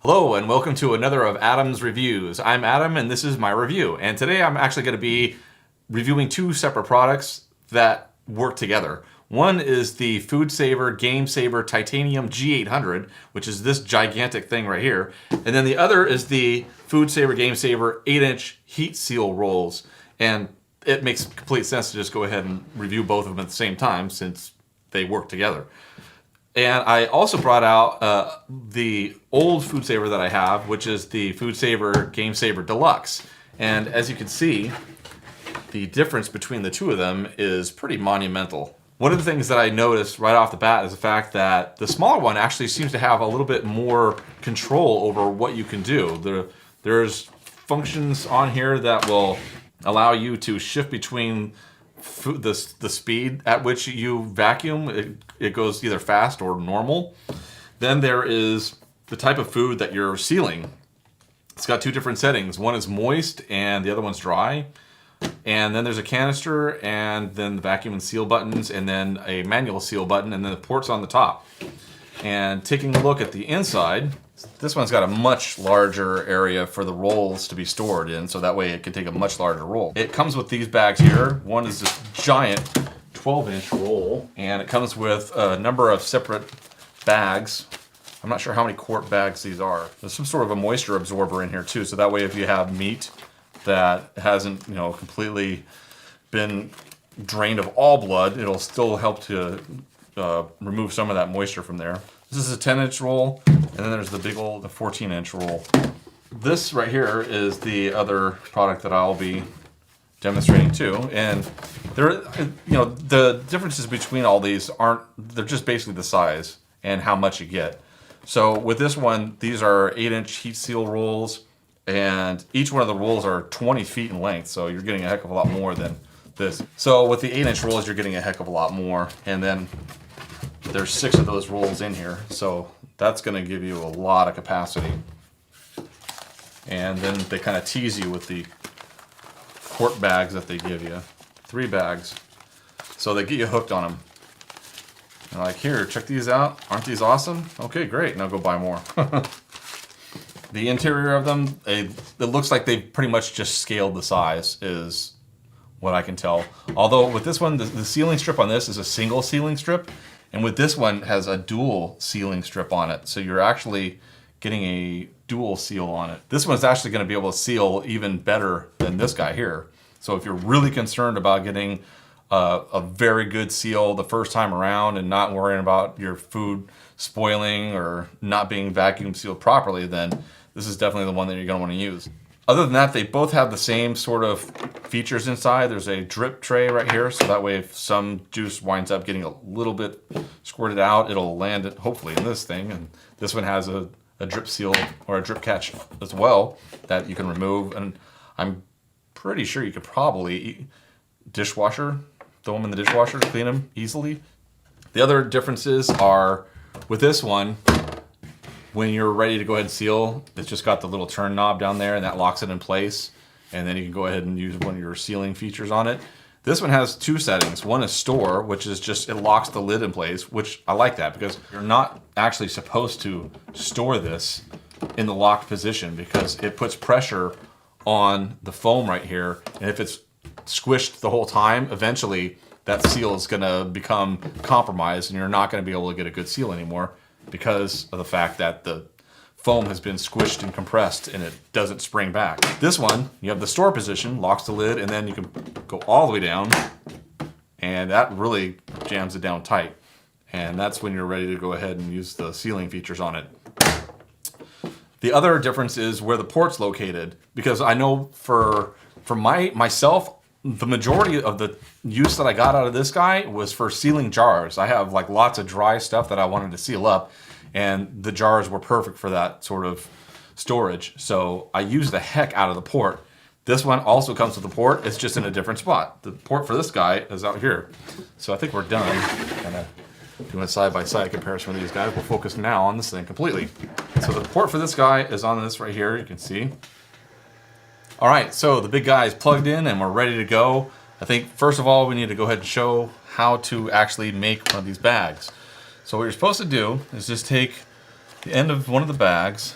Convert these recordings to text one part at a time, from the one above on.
Hello and welcome to another of Adam's Reviews. I'm Adam and this is my review. And today I'm actually going to be reviewing two separate products that work together. One is the Foodsaver GameSaver Titanium G800, which is this gigantic thing right here. And then the other is the Foodsaver GameSaver 8-inch heat seal rolls. And it makes complete sense to just go ahead and review both of them at the same time since they work together. And I also brought out the old Foodsaver that I have, which is the Foodsaver GameSaver Deluxe. And as you can see, the difference between the two of them is pretty monumental. One of the things that I noticed right off the bat is the fact that the smaller one actually seems to have a little bit more control over what you can do. There's functions on here that will allow you to shift between the speed at which you vacuum. It goes either fast or normal. Then there is the type of food that you're sealing. It's got two different settings. One is moist and the other one's dry. And then there's a canister and then the vacuum and seal buttons and then a manual seal button and then the ports on the top. And taking a look at the inside, this one's got a much larger area for the rolls to be stored in, so that way it can take a much larger roll. It comes with these bags here. One is this giant 12-inch roll, and it comes with a number of separate bags. I'm not sure how many quart bags these are. There's some sort of a moisture absorber in here too, so that way if you have meat that hasn't, completely been drained of all blood, it'll still help to remove some of that moisture from there. This is a 10-inch roll, and then there's the big old 14-inch roll. This right here is the other product that I'll be demonstrating too, and the differences between all these they're just basically the size and how much you get. So with this one, these are 8-inch heat seal rolls, and each one of the rolls are 20 feet in length, so you're getting a heck of a lot more than this. So with the 8-inch rolls, you're getting a heck of a lot more, and then there's 6 of those rolls in here, so that's going to give you a lot of capacity. And then they kind of tease you with the quart bags that they give you. 3 bags. So they get you hooked on them. They're like, here, check these out. Aren't these awesome? Okay, great. Now go buy more. The interior of them, it looks like they've pretty much just scaled the size, is what I can tell. Although with this one, the sealing strip on this is a single sealing strip. And with this one, has a dual sealing strip on it. So you're actually getting a dual seal on it. This one's actually going to be able to seal even better than this guy here. So if you're really concerned about getting a very good seal the first time around and not worrying about your food spoiling or not being vacuum sealed properly, then this is definitely the one that you're going to want to use. Other than that, they both have the same sort of features inside. There's a drip tray right here, so that way if some juice winds up getting a little bit squirted out, it'll land it hopefully in this thing. And this one has a drip seal or a drip catch as well that you can remove. And I'm pretty sure you could probably throw them in the dishwasher to clean them easily. The other differences are with this one, when you're ready to go ahead and seal, it's just got the little turn knob down there and that locks it in place. And then you can go ahead and use one of your sealing features on it. This one has 2 settings. One is store, which is just, it locks the lid in place, which I like that because you're not actually supposed to store this in the locked position because it puts pressure on the foam right here. And if it's squished the whole time, eventually that seal is gonna become compromised and you're not gonna be able to get a good seal anymore, because of the fact that the foam has been squished and compressed and it doesn't spring back. This one, you have the store position, locks the lid, and then you can go all the way down, and that really jams it down tight. And that's when you're ready to go ahead and use the sealing features on it. The other difference is where the port's located, because I know for myself, the majority of the use that I got out of this guy was for sealing jars. I have like lots of dry stuff that I wanted to seal up, and the jars were perfect for that sort of storage. So I used the heck out of the port. This one also comes with the port. It's just in a different spot. The port for this guy is out here. So I think we're done. Kind of doing a side-by-side comparison with these guys. We'll focus now on this thing completely. So the port for this guy is on this right here, you can see. All right, so the big guy is plugged in and we're ready to go. I think first of all, we need to go ahead and show how to actually make one of these bags. So what you're supposed to do is just take the end of one of the bags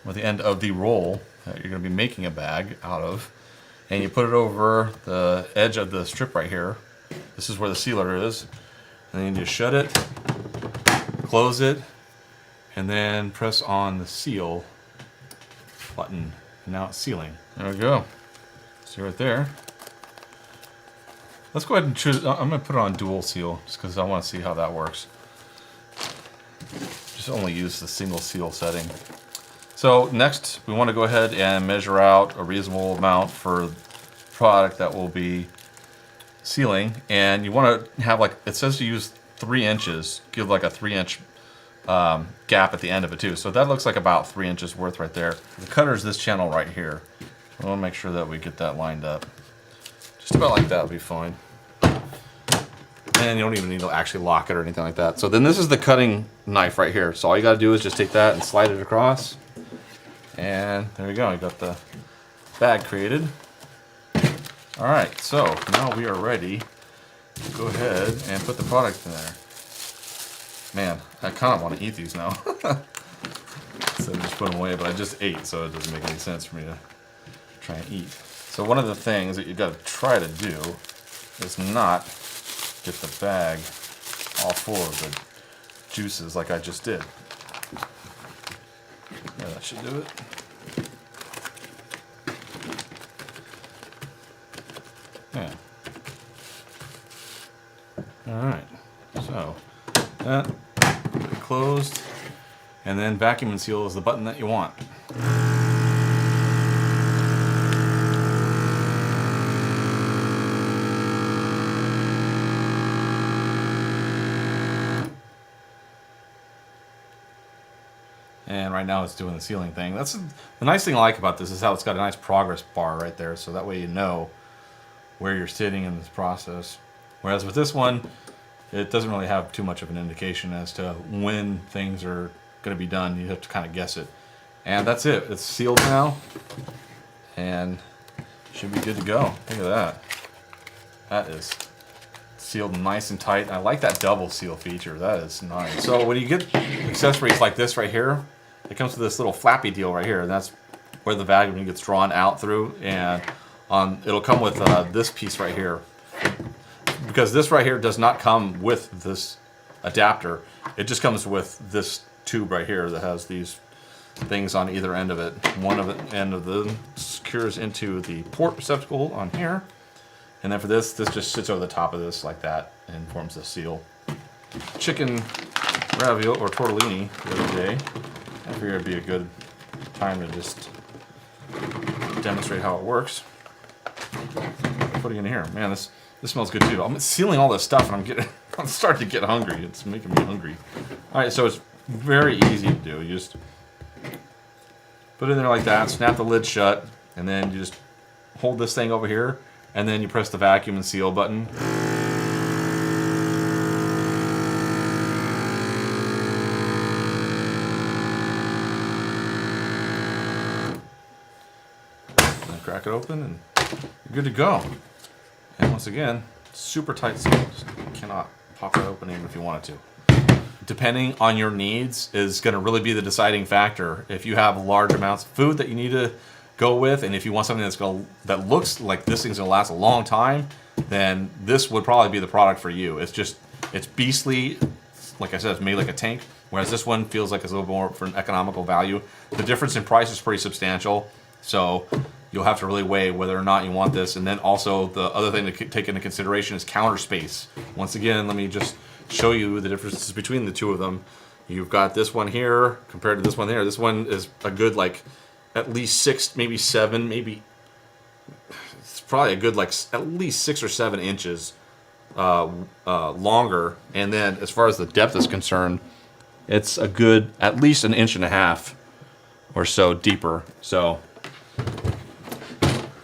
or the end of the roll that you're going to be making a bag out of, and you put it over the edge of the strip right here. This is where the sealer is. And then you just shut it, close it, and then press on the seal button. And now it's sealing. There we go. See right there. Let's go ahead and choose. I'm going to put it on dual seal just because I want to see how that works. Just only use the single seal setting. So next, we want to go ahead and measure out a reasonable amount for product that will be sealing, and you want to have, like, it says to use 3 inches, give like a 3-inch gap at the end of it too. So that looks like about 3 inches worth right there. The cutter is this channel right here. I want to make sure that we get that lined up. Just about like that will be fine. And you don't even need to actually lock it or anything like that. So then this is the cutting knife right here. So all you got to do is just take that and slide it across. And there you go, you got the bag created. Alright, so now we are ready to go ahead and put the product in there. Man, I kind of want to eat these now. So just put them away, but I just ate, so it doesn't make any sense for me to try and eat. So one of the things that you got to try to do is not get the bag all full of the juices like I just did. Yeah, that should do it. Yeah. Alright, so that closed, and then vacuum and seal is the button that you want. And right now it's doing the sealing thing. That's the nice thing I like about this is how it's got a nice progress bar right there, so that way you know where you're sitting in this process. Whereas with this one, it doesn't really have too much of an indication as to when things are going to be done. You have to kind of guess it. And that's it. It's sealed now, and should be good to go. Look at that. That is sealed nice and tight. I like that double seal feature. That is nice. So when you get accessories like this right here, it comes with this little flappy deal right here, and that's where the vacuum gets drawn out through, and it'll come with this piece right here. Because this right here does not come with this adapter. It just comes with this tube right here that has these things on either end of it. One of the end of them secures into the port receptacle on here. And then for this just sits over the top of this like that and forms a seal. Chicken ravioli or tortellini the other day. I figured it'd be a good time to just demonstrate how it works. Putting it in here. Man, this smells good too. I'm sealing all this stuff and I'm starting to get hungry. It's making me hungry. Alright, so it's very easy to do. You just put it in there like that, snap the lid shut, and then you just hold this thing over here, and then you press the vacuum and seal button. And crack it open, and you're good to go. And once again, super tight seal. You cannot pop that open even if you wanted to. Depending on your needs is going to really be the deciding factor. If you have large amounts of food that you need to go with, and if you want something that looks like this thing's going to last a long time, then this would probably be the product for you. It's beastly. Like I said, it's made like a tank, whereas this one feels like it's a little more for an economical value. The difference in price is pretty substantial, so you'll have to really weigh whether or not you want this. And then also the other thing to take into consideration is counter space. Once again, let me just show you the differences between the two of them. You've got this one here compared to this one there. This one is a good, like, at least 6, maybe 7, maybe it's probably a good, like, at least 6 or 7 inches longer. And then as far as the depth is concerned, it's a good at least 1.5 inches or so deeper. So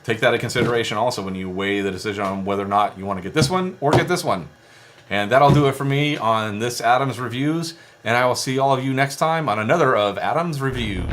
take that into consideration also when you weigh the decision on whether or not you want to get this one or get this one. And that'll do it for me on this Adam's Reviews, and I will see all of you next time on another of Adam's Reviews.